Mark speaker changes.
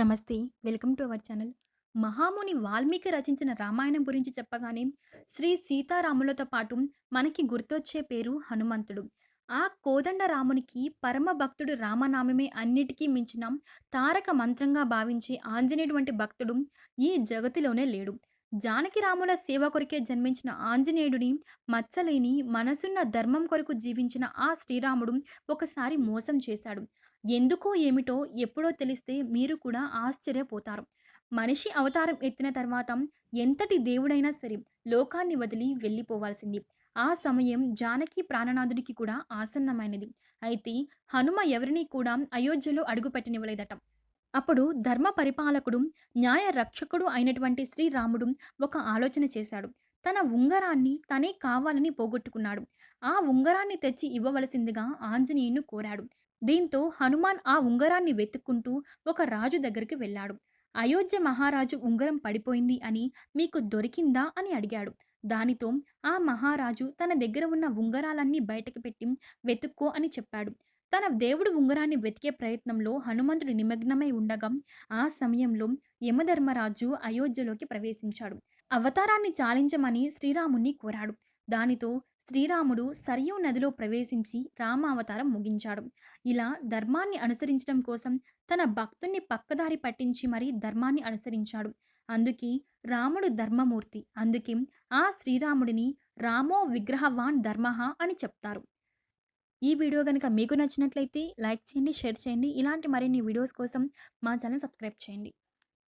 Speaker 1: నమస్తే. Welcome to our channel. మహాముని వాల్మీకి రచించిన రామాయణం గురించి చెప్పగానే శ్రీ సీతారాములతో పాటు మనకి గుర్తొచ్చే పేరు హనుమంతుడు. ఆ కోదండ రామునికి పరమ భక్తుడు రామనామమే అన్నిటికీ మించిన తారక మంత్రంగా భావించే ఆంజనేయుడు వంటి భక్తుడు ఈ జగతిలోనే లేడు. జానకి రాముల సేవ కొరకే జన్మించిన ఆంజనేయుడిని మచ్చలేని మనసున్న ధర్మం కొరకు జీవించిన ఆ శ్రీరాముడు ఒకసారి మోసం చేశాడు. ఎందుకో ఏమిటో ఎప్పుడో తెలిస్తే మీరు కూడా ఆశ్చర్యపోతారు. మనిషి అవతారం ఎత్తిన తర్వాత ఎంతటి దేవుడైనా సరే లోకాన్ని వదిలి వెళ్ళిపోవాల్సింది. ఆ సమయం జానకి ప్రాణనాథుడికి కూడా ఆసన్నమైనది. అయితే హనుమ ఎవరిని కూడా అయోధ్యలో అడుగుపెట్టనివ్వలేదట. అప్పుడు ధర్మ పరిపాలకుడు, న్యాయ రక్షకుడు అయినటువంటి శ్రీరాముడు ఒక ఆలోచన చేశాడు. తన ఉంగరాన్ని తనే కావాలని పోగొట్టుకున్నాడు. ఆ ఉంగరాన్ని తెచ్చి ఇవ్వవలసిందిగా ఆంజనేయుని కోరాడు. దీంతో హనుమాన్ ఆ ఉంగరాన్ని వెతుక్కుంటూ ఒక రాజు దగ్గరికి వెళ్ళాడు. అయోధ్య మహారాజు ఉంగరం పడిపోయింది అని మీకు దొరికిందా అని అడిగాడు. దానితో ఆ మహారాజు తన దగ్గర ఉన్న ఉంగరాలన్నీ బయటకు పెట్టి వెతుక్కో అని చెప్పాడు. తన దేవుడు ఉంగరాన్ని వెతికే ప్రయత్నంలో హనుమంతుడు నిమగ్నమై ఉండగా ఆ సమయంలో యమధర్మరాజు అయోధ్యలోకి ప్రవేశించాడు. అవతారాన్ని చాలించమని శ్రీరాముణ్ణి కోరాడు. దానితో శ్రీరాముడు సరియు నదిలో ప్రవేశించి రామావతారం ముగించాడు. ఇలా ధర్మాన్ని అనుసరించడం కోసం తన భక్తుణ్ణి పక్కదారి పట్టించి మరీ ధర్మాన్ని అనుసరించాడు. అందుకే రాముడు ధర్మమూర్తి. అందుకే ఆ శ్రీరాముడిని రామో విగ్రహవాన్ ధర్మః అని చెప్తారు. ఈ వీడియో గనుక మీకు నచ్చినట్లయితే లైక్ చేయండి, షేర్ చేయండి. ఇలాంటి మరిన్ని వీడియోస్ కోసం మా ఛానల్ సబ్స్క్రైబ్ చేయండి.